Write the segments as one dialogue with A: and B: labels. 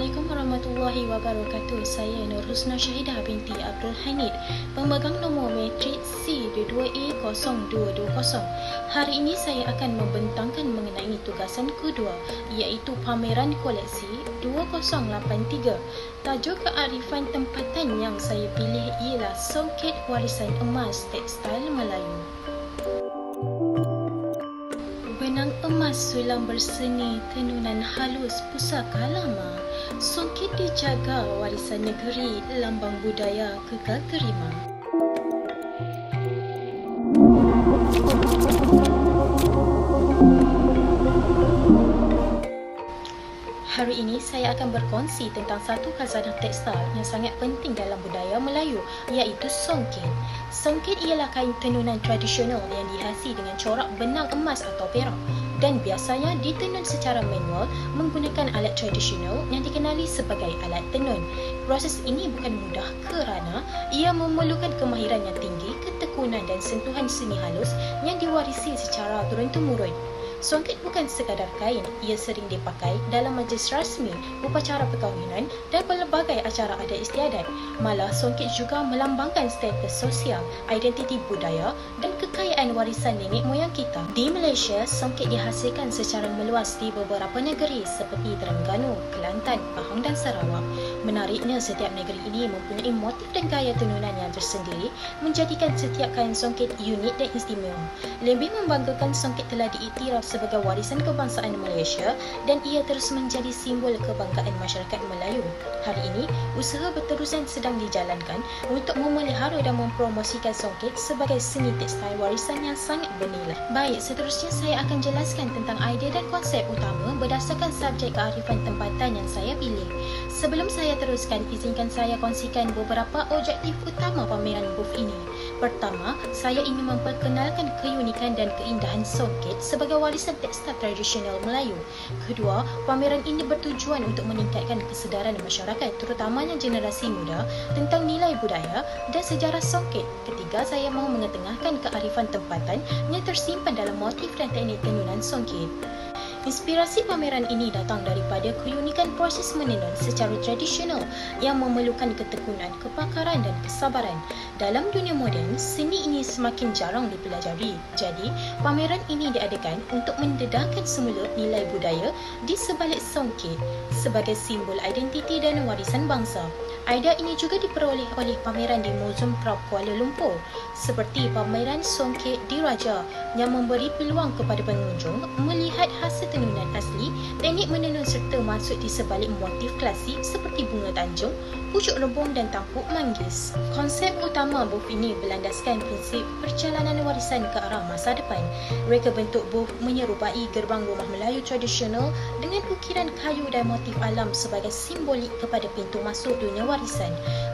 A: Assalamualaikum warahmatullahi wabarakatuh. Saya Nur Husna Syahidah binti Abdul Hamid, pemegang nombor matrik C22A0220. Hari ini saya akan membentangkan mengenai tugasan kedua, iaitu pameran koleksi 2083. Tajuk kearifan tempatan yang saya pilih ialah Songket Warisan Emas Tekstil Melayu. Benang emas sulam berseni tenunan halus pusaka lama. Songket dijaga warisan negeri, lambang budaya kekal terima. Hari ini saya akan berkongsi tentang satu khazanah tekstil yang sangat penting dalam budaya Melayu, iaitu songket. Songket ialah kain tenunan tradisional yang dihiasi dengan corak benang emas atau perak dan biasanya ditenun secara manual menggunakan alat tradisional yang dikenali sebagai alat tenun. Proses ini bukan mudah kerana ia memerlukan kemahiran yang tinggi, ketekunan dan sentuhan seni halus yang diwarisi secara turun-temurun. Songket bukan sekadar kain, ia sering dipakai dalam majlis rasmi, upacara perkahwinan dan pelbagai acara adat istiadat. Malah songket juga melambangkan status sosial, identiti budaya dan kekayaan warisan nenek moyang kita. Di Malaysia, songket dihasilkan secara meluas di beberapa negeri seperti Terengganu, Kelantan, Pahang dan Sarawak. Menariknya, setiap negeri ini mempunyai motif dan gaya tenunan yang tersendiri, menjadikan setiap kain songket unik dan istimewa. Lebih membanggakan, songket telah diiktiraf sebagai warisan kebangsaan Malaysia dan ia terus menjadi simbol kebanggaan masyarakat Melayu. Hari ini, usaha berterusan sedang dijalankan untuk memelihara dan mempromosikan songket sebagai seni tekstil warisan yang sangat bernilai. Baik, seterusnya saya akan jelaskan tentang idea dan konsep utama berdasarkan subjek kearifan tempatan yang saya pilih. Sebelum saya teruskan, izinkan saya kongsikan beberapa objektif utama pameran booth ini. Pertama, saya ingin memperkenalkan keunikan dan keindahan songket sebagai warisan tekstil tradisional Melayu. Kedua, pameran ini bertujuan untuk meningkatkan kesedaran masyarakat, terutamanya generasi muda, tentang nilai budaya dan sejarah songket. Ketiga, saya mahu mengetengahkan kearifan tempatan yang tersimpan dalam motif dan teknik tenunan songket. Inspirasi pameran ini datang daripada keunikan proses menenun secara tradisional yang memerlukan ketekunan, kepakaran dan kesabaran. Dalam dunia moden, seni ini semakin jarang dipelajari. Jadi, pameran ini diadakan untuk mendedahkan semula nilai budaya di sebalik songket sebagai simbol identiti dan warisan bangsa. Idea ini juga diperoleh oleh pameran di Museum Kraup Kuala Lumpur, seperti pameran songket di Raja yang memberi peluang kepada pengunjung melihat hasil tenunan asli, teknik menenun serta masuk di sebalik motif klasik seperti bunga tanjung, pucuk rebung dan tampuk manggis. Konsep utama booth ini berlandaskan prinsip perjalanan warisan ke arah masa depan. Reka bentuk booth menyerupai gerbang rumah Melayu tradisional dengan ukiran kayu dan motif alam sebagai simbolik kepada pintu masuk dunia warisan.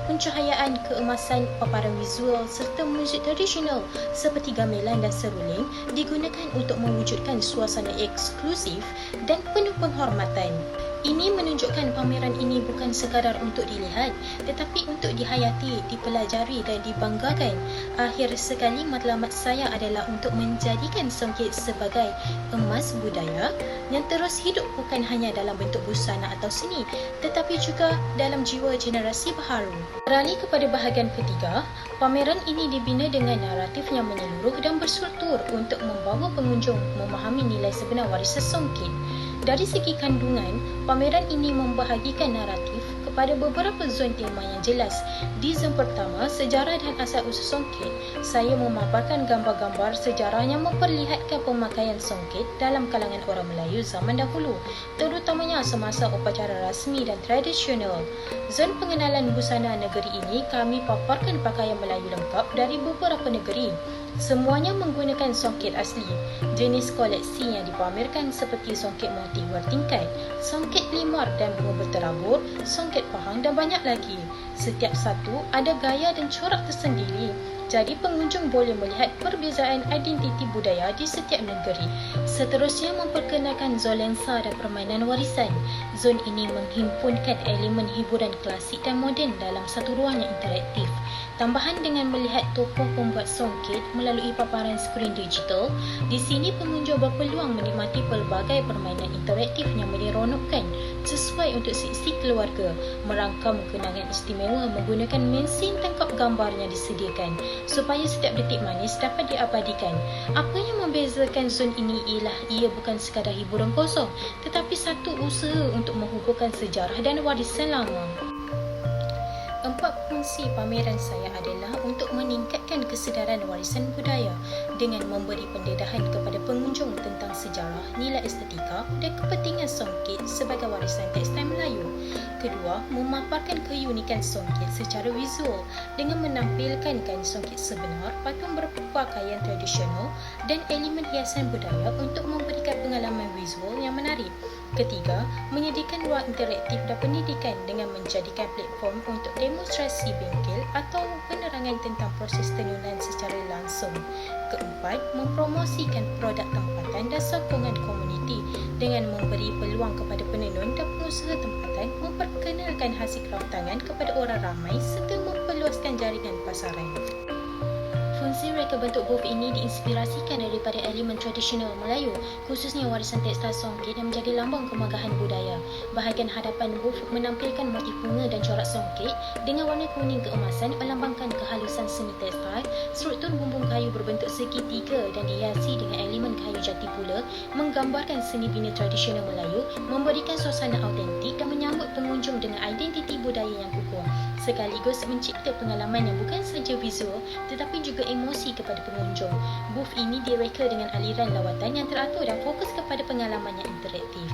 A: Pencahayaan, keemasan, paparan visual serta muzik tradisional seperti gamelan dan seruling digunakan untuk mewujudkan suasana eksklusif dan penuh penghormatan. Ini menunjukkan pameran ini bukan sekadar untuk dilihat, tetapi untuk dihayati, dipelajari dan dibanggakan. Akhir sekali, matlamat saya adalah untuk menjadikan songket sebagai emas budaya yang terus hidup bukan hanya dalam bentuk busana atau seni, tetapi juga dalam jiwa generasi baharu. Beralih kepada bahagian ketiga, pameran ini dibina dengan naratif yang menyeluruh dan berstruktur untuk membawa pengunjung memahami nilai sebenar warisan songket. Dari segi kandungan, pameran ini membahagikan naratif kepada beberapa zon tema yang jelas. Di zon pertama, sejarah dan asal-usul songket, saya memaparkan gambar-gambar sejarah yang memperlihatkan pemakaian songket dalam kalangan orang Melayu zaman dahulu, terutamanya semasa upacara rasmi dan tradisional. Zon pengenalan busana negeri ini, kami paparkan pakaian Melayu lengkap dari beberapa negeri. Semuanya menggunakan songket asli. Jenis koleksi yang dipamerkan seperti songket motif bertingkat, songket limar dan bunga berterabur, songket pahang dan banyak lagi. Setiap satu ada gaya dan corak tersendiri. Jadi pengunjung boleh melihat perbezaan identiti budaya di setiap negeri. Seterusnya memperkenalkan zon lensa dan permainan warisan. Zon ini menghimpunkan elemen hiburan klasik dan moden dalam satu ruang yang interaktif. Tambahan dengan melihat tokoh pembuat songket melalui paparan skrin digital, di sini pengunjung berpeluang menikmati pelbagai permainan interaktif yang menyeronokkan sesuai untuk sesi keluarga, merangkam kenangan istimewa menggunakan mesin tangkap gambar yang disediakan supaya setiap detik manis dapat diabadikan. Apa yang membezakan zon ini ialah ia bukan sekadar hiburan kosong, tetapi satu usaha untuk menghubungkan sejarah dan warisan lama. Empat fungsi pameran saya adalah untuk meningkatkan kesedaran warisan budaya dengan memberi pendedahan kepada pengunjung tentang sejarah, nilai estetika dan kepentingan songket sebagai warisan tekstil Melayu. Kedua, memaparkan keunikan songket secara visual dengan menampilkan kain songket sebenar, patung berpakaian tradisional dan elemen hiasan budaya untuk memberikan pengalaman visual yang menarik. Ketiga, menyediakan ruang interaktif dan pendidikan dengan menjadikan platform untuk demonstrasi bengkel atau penerangan tentang proses tenunan secara langsung. Keempat, mempromosikan produk tempatan dan sokongan komuniti dengan memberi peluang kepada penenun dan pengusaha tempatan memperkenalkan hasil kraftangan kepada orang ramai serta memperluaskan jaringan pasaran. Fungsi reka bentuk booth ini diinspirasikan daripada elemen tradisional Melayu, khususnya warisan tekstil songket yang menjadi lambang kemegahan budaya. Bahagian hadapan booth menampilkan motif bunga dan corak songket dengan warna kuning keemasan melambangkan kehalusan seni tekstil. Struktur bumbung kayu berbentuk segitiga dan dihiasi dengan elemen kayu jati pula menggambarkan seni bina tradisional Melayu, memberikan suasana autentik dan menyambut pengunjung dengan identiti budaya yang kukuh, sekaligus mencipta pengalaman yang bukan sahaja visual tetapi juga emosi kepada pengunjung. Booth ini direka dengan aliran lawatan yang teratur dan fokus kepada pengalaman yang interaktif.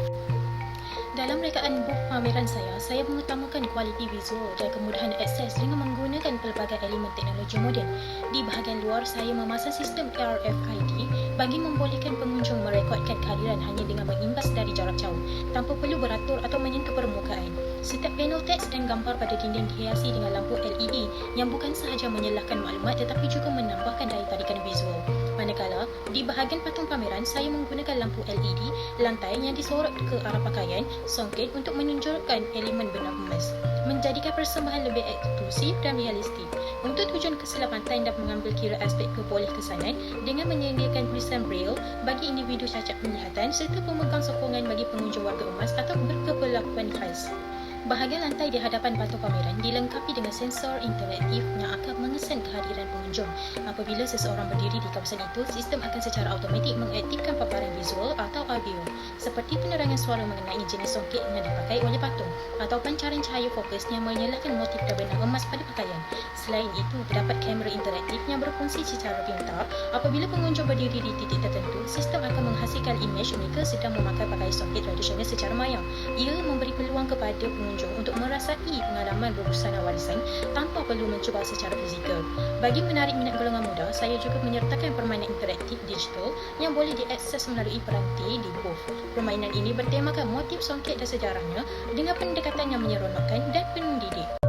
A: Dalam rekaan booth pameran saya mengutamakan kualiti visual dan kemudahan akses dengan menggunakan pelbagai elemen teknologi moden. Di bahagian luar, saya memasang sistem RFID bagi membolehkan pengunjung merekodkan kehadiran hanya dengan mengimbas dari jarak jauh, tanpa perlu beratur atau menyentuh permukaan. Setiap panel teks dan gambar pada dinding dihiasi dengan lampu LED yang bukan sahaja menyelahkan maklumat tetapi juga menambahkan daya tarikan visual. Manakala, di bahagian patung pameran, saya menggunakan lampu LED lantai yang disorot ke arah pakaian songket untuk menunjukkan elemen benang emas, menjadikan persembahan lebih eksklusif dan realistik. Untuk tujuan keselamatan dan mengambil kira aspek keboleh kesanan dengan menyediakan tulisan braille bagi individu cacat penglihatan serta pemegang sokongan bagi pengunjung warga emas atau berkeperluan khas. Bahagian lantai di hadapan patung pameran dilengkapi dengan sensor interaktif yang akan mengesan kehadiran pengunjung. Apabila seseorang berdiri di kawasan itu, sistem akan secara automatik mengaktifkan paparan visual atau audio, seperti penerangan suara mengenai jenis songket yang dipakai oleh patung atau pancaran cahaya fokus yang menyalakan motif dan benang emas pada pakaian. Selain itu, terdapat kamera interaktif yang berfungsi secara pintar. Apabila pengunjung berdiri di titik tertentu, sistem akan menghasilkan imej mereka sedang memakai pakaian songket tradisional secara mayang. Ia memberi peluang kepada pengunjung untuk merasai pengalaman berbusana warisan tanpa perlu mencuba secara fizikal. Bagi menarik minat golongan muda, saya juga menyertakan permainan interaktif digital yang boleh diakses melalui peranti di booth. Permainan ini bertemakan motif songket dan sejarahnya dengan pendekatan yang menyeronokkan dan pendidik.